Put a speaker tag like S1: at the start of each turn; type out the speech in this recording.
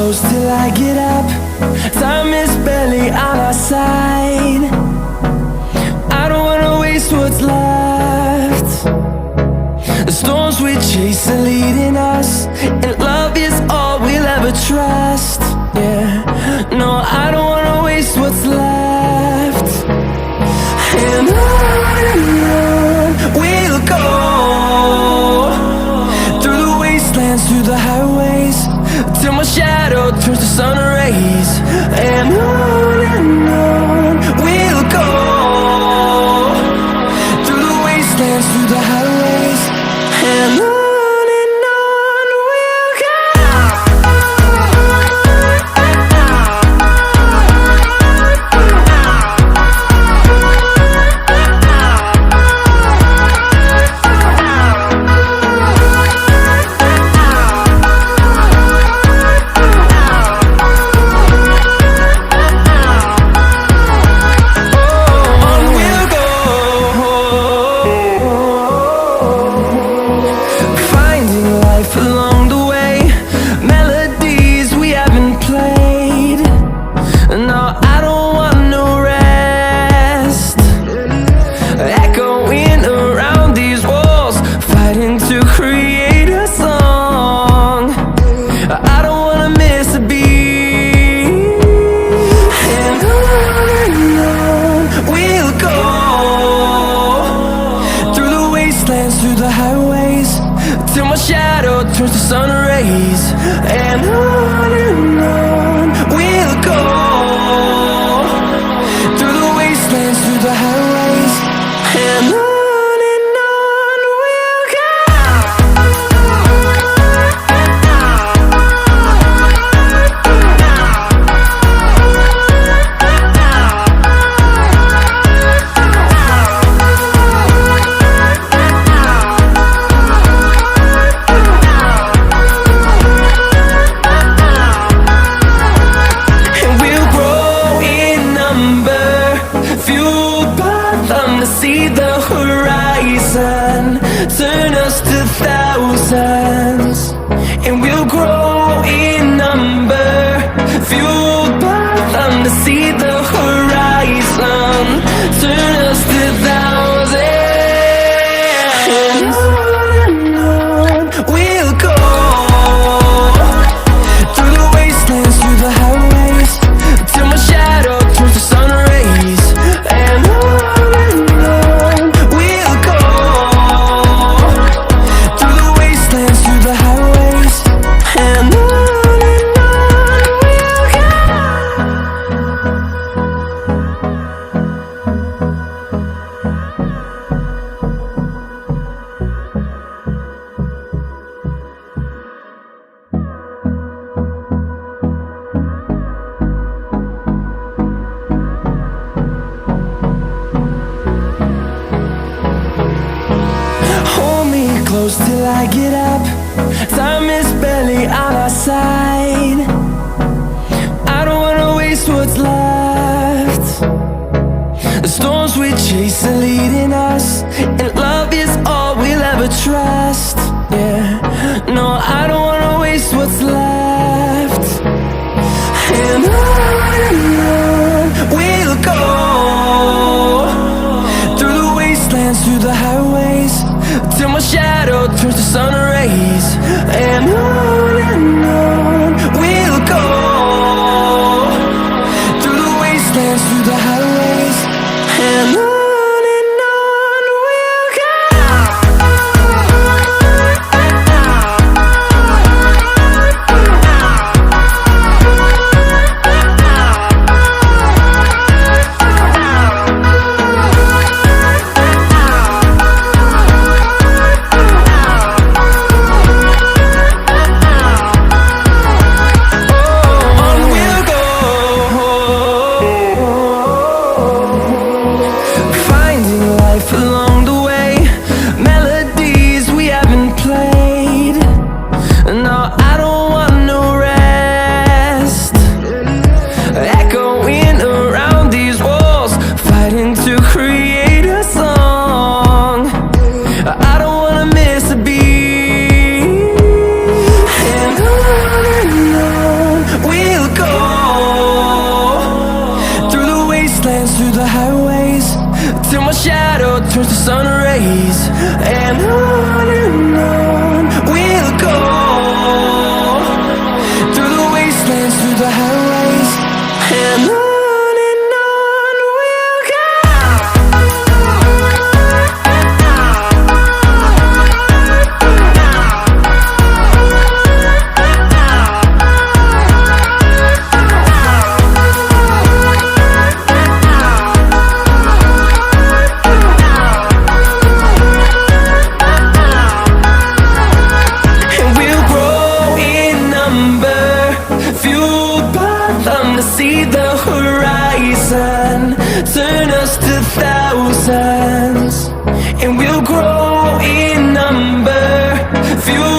S1: close till I get up. Time is barely on our side. I don't wanna waste what's left. The storms we chase are leading us, and love is all we'll ever trust. Yeah, no, I don't wanna waste what's left. And on we'll go, through the wastelands, through the highways, till my shadow turns to sun rays. And on we'll go, through the wastelands, through the highways, and on we'll go. Through the highways, till my shadow turns to sun rays. And on we'll go, through the wastelands, through the highways, and on we'll go. See the horizon turn us to thousands, and we'll grow in number, fueled by them. To see the horizon turn us to thousands, and on we'll go, through the wastelands, through the highways, till my shadow turns to sun rays. And close till I get up. Time is barely on our side. I don't wanna waste what's left. The storms we chase are leading us, and love is all we'll ever trust. Yeah, no, I don't wanna waste what's left. And on we'll go, through the wastelands, through the highways, till my shadow turns to sun rays. And on we'll go, through the wastelands, through the highways, and on we'll go. till my shadow turns to sun rays. And on we'll go, through the wastelands, through the highways. And on we'll go. See the horizon, turn us to thousands, and we'll grow in number, fuel